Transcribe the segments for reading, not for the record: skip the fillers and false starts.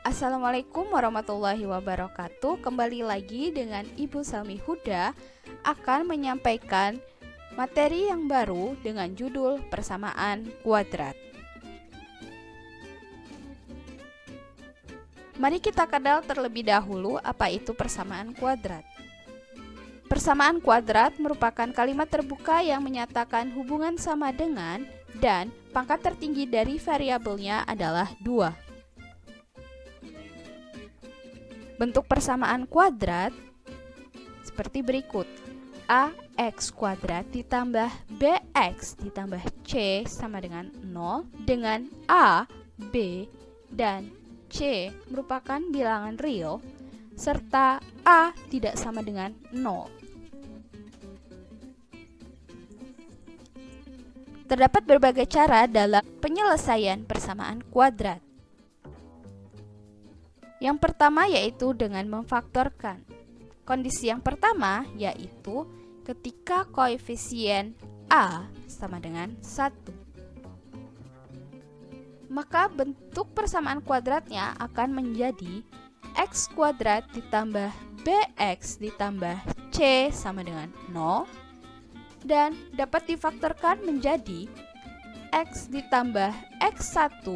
Assalamualaikum warahmatullahi wabarakatuh. Kembali lagi dengan Ibu Salmi Huda akan menyampaikan materi yang baru dengan judul persamaan kuadrat. Mari kita kenal terlebih dahulu apa itu persamaan kuadrat. Persamaan kuadrat merupakan kalimat terbuka yang menyatakan hubungan sama dengan dan pangkat tertinggi dari variabelnya adalah 2. Bentuk persamaan kuadrat seperti berikut. AX kuadrat ditambah BX ditambah C sama dengan 0 dengan A, B, dan C merupakan bilangan real serta A tidak sama dengan 0. Terdapat berbagai cara dalam penyelesaian persamaan kuadrat. Yang pertama yaitu dengan memfaktorkan. Kondisi yang pertama yaitu ketika koefisien A sama dengan 1. Maka bentuk persamaan kuadratnya akan menjadi X kuadrat ditambah BX ditambah C sama dengan 0 dan dapat difaktorkan menjadi X ditambah X1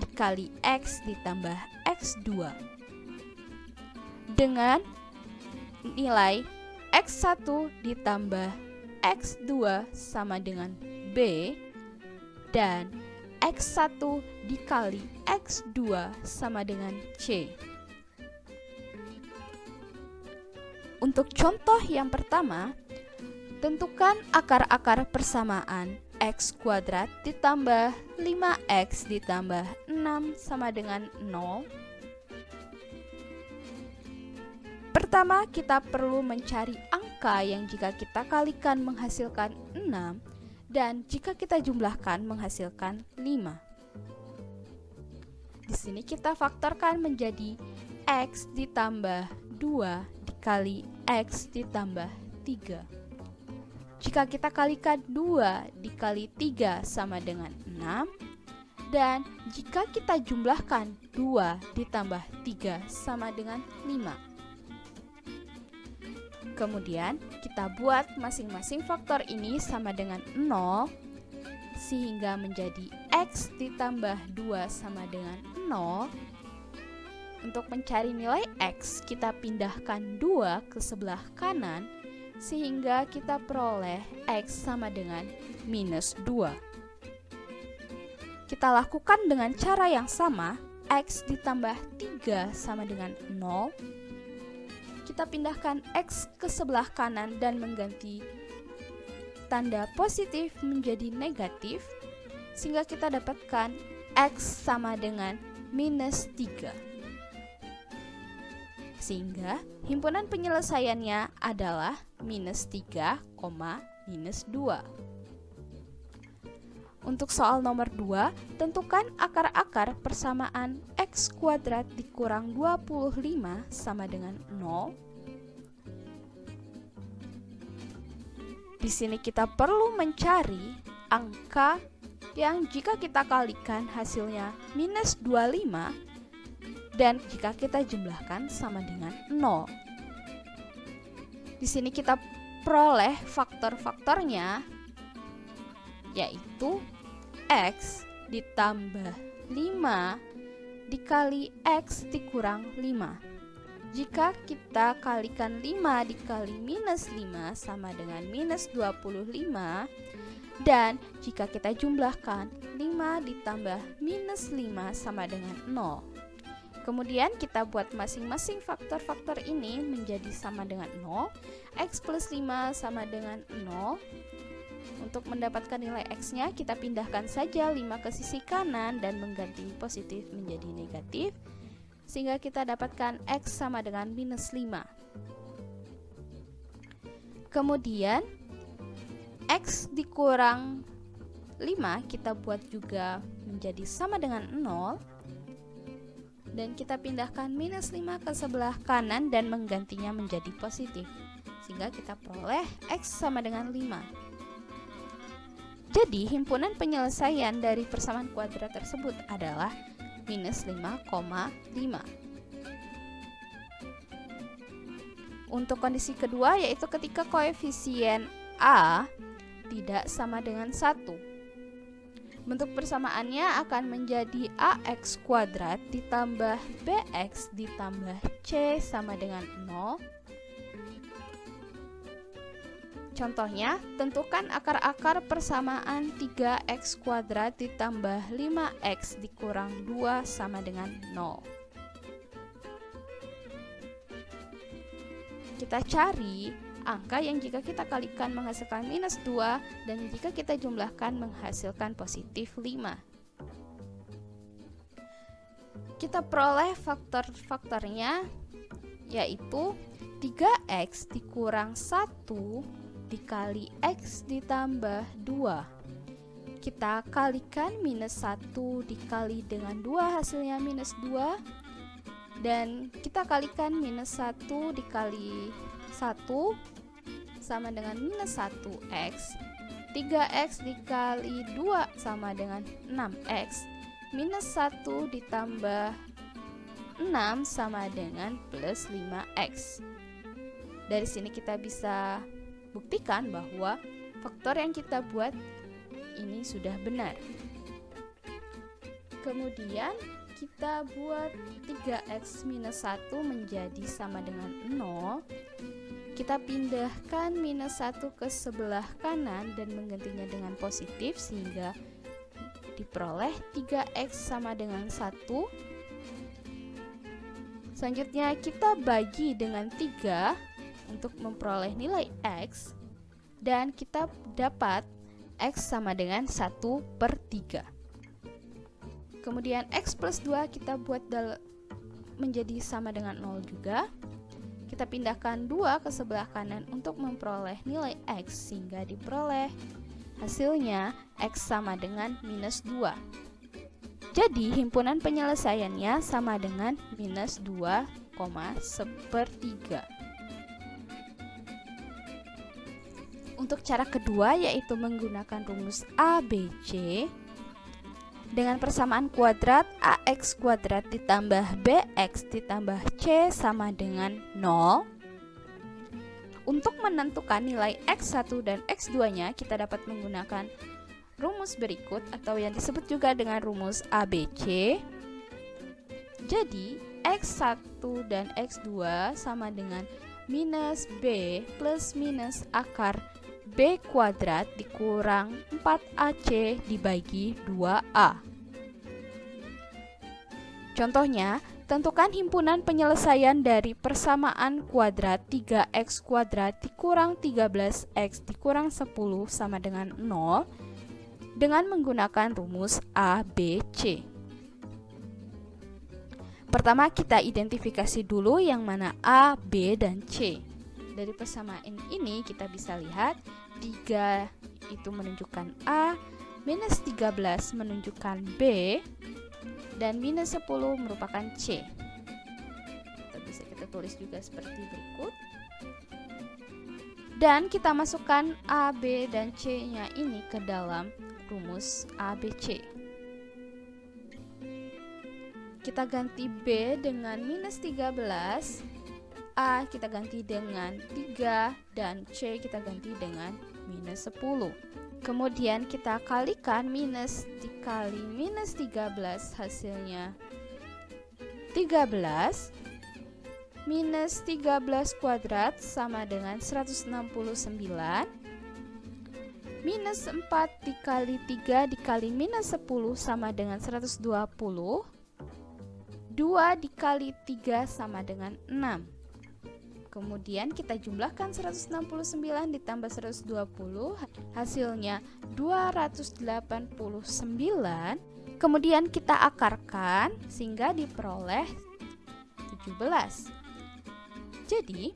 dikali X ditambah X2 dengan nilai X1 ditambah X2 sama dengan B dan X1 dikali X2 sama dengan C. Untuk contoh yang pertama, tentukan akar-akar persamaan X kuadrat ditambah 5X ditambah 6 sama dengan 0. Pertama, kita perlu mencari angka yang jika kita kalikan menghasilkan 6 dan jika kita jumlahkan menghasilkan 5. Di sini kita faktorkan menjadi X ditambah 2 dikali X ditambah 3. Jika kita kalikan 2 dikali 3 sama dengan 6 dan jika kita jumlahkan 2 ditambah 3 sama dengan 5. Kemudian kita buat masing-masing faktor ini sama dengan 0 sehingga menjadi X ditambah 2 sama dengan 0. Untuk mencari nilai X kita pindahkan 2 ke sebelah kanan sehingga kita peroleh X sama dengan minus 2. Kita lakukan dengan cara yang sama, X ditambah 3 sama dengan 0. Kita pindahkan X ke sebelah kanan dan mengganti tanda positif menjadi negatif, sehingga kita dapatkan X sama dengan minus 3. Sehingga himpunan penyelesaiannya adalah minus 3, minus 2. Untuk soal nomor 2, tentukan akar-akar persamaan X kuadrat dikurang 25 sama dengan 0. Di sini kita perlu mencari angka yang jika kita kalikan hasilnya minus 25 dan jika kita jumlahkan sama dengan 0. Di sini kita peroleh faktor-faktornya yaitu X ditambah 5 dikali X dikurang 5. Jika kita kalikan 5 dikali minus 5 sama dengan minus 25 dan jika kita jumlahkan 5 ditambah minus 5 sama dengan 0. Kemudian kita buat masing-masing faktor-faktor ini menjadi sama dengan 0. X plus 5 sama dengan 0. Untuk mendapatkan nilai X-nya kita pindahkan saja 5 ke sisi kanan dan mengganti positif menjadi negatif, sehingga kita dapatkan X sama dengan minus 5. Kemudian X dikurang 5 kita buat juga menjadi sama dengan 0. Dan kita pindahkan minus 5 ke sebelah kanan dan menggantinya menjadi positif, sehingga kita peroleh X sama dengan 5. Jadi himpunan penyelesaian dari persamaan kuadrat tersebut adalah minus 5,5. Untuk kondisi kedua yaitu ketika koefisien A tidak sama dengan 1. Bentuk persamaannya akan menjadi AX kuadrat ditambah BX ditambah C sama dengan 0. Contohnya, tentukan akar-akar persamaan 3x kuadrat ditambah 5x dikurang 2 sama dengan 0. Kita cari angka yang jika kita kalikan menghasilkan minus 2 dan jika kita jumlahkan menghasilkan positif 5. Kita peroleh faktor-faktornya yaitu 3x dikurang 1 dikali x ditambah 2. Kita kalikan minus 1 dikali dengan 2 hasilnya minus 2. Dan kita kalikan minus 1 dikali 1 sama dengan minus 1x. 3x dikali 2 sama dengan 6x. Minus 1 ditambah 6 sama dengan plus 5x. Dari sini kita bisa buktikan bahwa faktor yang kita buat ini sudah benar. Kemudian kita buat 3x minus 1 menjadi sama dengan 0. Kita pindahkan minus 1 ke sebelah kanan dan menggantinya dengan positif sehingga diperoleh 3x sama dengan 1. Selanjutnya kita bagi dengan 3 untuk memperoleh nilai x dan kita dapat x sama dengan 1/3. Kemudian x plus 2 kita buat menjadi sama dengan 0 juga. Kita pindahkan 2 ke sebelah kanan untuk memperoleh nilai x sehingga diperoleh hasilnya x sama dengan minus 2. Jadi himpunan penyelesaiannya sama dengan minus 2,1/3. Untuk cara kedua yaitu menggunakan rumus ABC. Dengan persamaan kuadrat AX kuadrat ditambah BX ditambah C sama dengan 0. Untuk menentukan nilai X1 dan X2-nya, kita dapat menggunakan rumus berikut atau yang disebut juga dengan rumus ABC. Jadi, X1 dan X2 sama dengan minus B plus minus akar B kuadrat dikurang 4AC dibagi 2A. Contohnya, tentukan himpunan penyelesaian dari persamaan kuadrat 3x kuadrat dikurang 13x dikurang 10 sama dengan 0 dengan menggunakan rumus ABC. Pertama, kita identifikasi dulu yang mana A, B, dan C. Dari persamaan ini kita bisa lihat 3 itu menunjukkan A, minus 13 menunjukkan B, dan minus 10 merupakan C. Bisa kita tulis juga seperti berikut. Dan kita masukkan A, B, dan C-nya ini ke dalam rumus ABC. Kita ganti B dengan minus 13, A kita ganti dengan 3, dan C kita ganti dengan minus 10. Kemudian kita kalikan minus dikali minus 13 hasilnya 13. Minus 13 kuadrat sama dengan 169. Minus 4 dikali 3 dikali minus 10 sama dengan 120. 2 dikali 3 sama dengan 6. Kemudian kita jumlahkan 169 ditambah 120, hasilnya 289. Kemudian kita akarkan sehingga diperoleh 17. Jadi,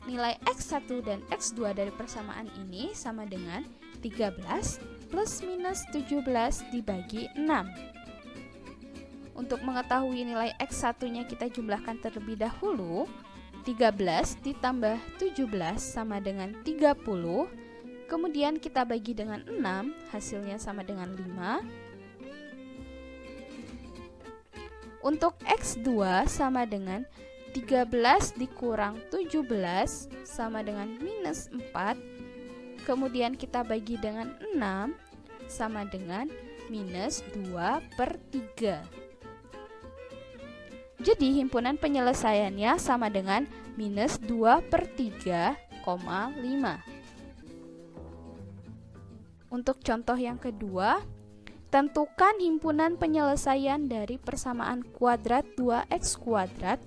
nilai X1 dan X2 dari persamaan ini sama dengan 13 plus minus 17 dibagi 6. Untuk mengetahui nilai X1-nya kita jumlahkan terlebih dahulu. 13 ditambah 17 sama dengan 30. Kemudian kita bagi dengan 6, hasilnya sama dengan 5. Untuk X2 sama dengan 13 dikurang 17 sama dengan minus 4. Kemudian kita bagi dengan 6 sama dengan minus 2/3. Jadi himpunan penyelesaiannya sama dengan minus 2/3,5. Untuk contoh yang kedua, tentukan himpunan penyelesaian dari persamaan kuadrat 2x kuadrat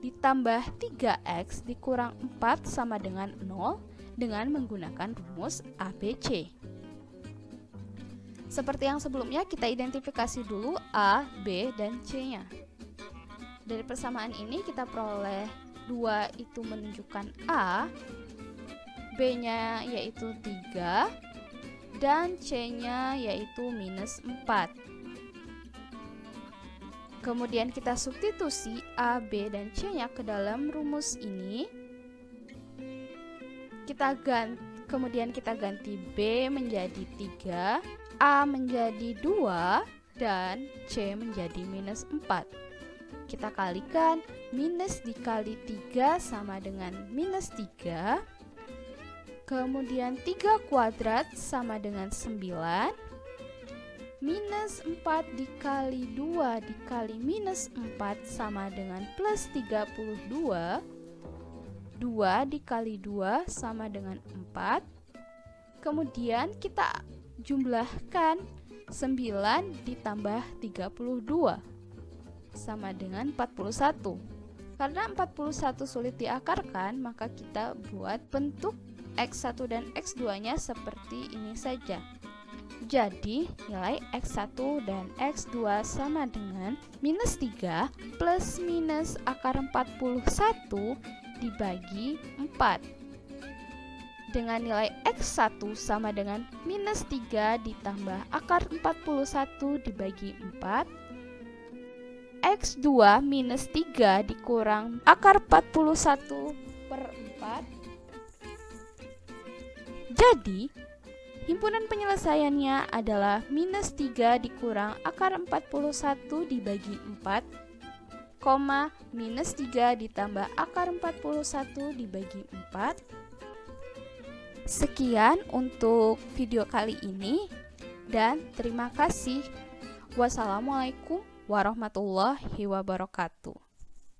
ditambah 3x dikurang 4 sama dengan 0 dengan menggunakan rumus ABC. Seperti yang sebelumnya, kita identifikasi dulu A, B, dan C-nya. Dari persamaan ini kita peroleh 2 itu menunjukkan A, B-nya yaitu 3, dan C-nya yaitu minus 4. Kemudian kita substitusi A, B, dan C-nya ke dalam rumus ini. Kemudian kita ganti B menjadi 3, A menjadi 2, dan C menjadi minus 4. Kita kalikan, minus dikali 3 sama dengan minus 3. Kemudian 3 kuadrat sama dengan 9. Minus 4 dikali 2 dikali minus 4 sama dengan plus 32. 2 dikali 2 sama dengan 4. Kemudian kita jumlahkan 9 ditambah 32 sama dengan 41. Karena 41 sulit diakarkan, maka kita buat bentuk X1 dan X2-nya seperti ini saja. Jadi, nilai X1 dan X2 sama dengan minus 3 plus minus akar 41 dibagi 4. Dengan nilai X1 sama dengan minus 3 ditambah akar 41 dibagi 4. X2 minus 3 dikurang akar 41/4. Jadi, himpunan penyelesaiannya adalah minus 3 dikurang akar 41 dibagi 4, minus 3 ditambah akar 41 dibagi 4. Sekian untuk video kali ini, dan terima kasih. Wassalamualaikum warahmatullahi wabarakatuh.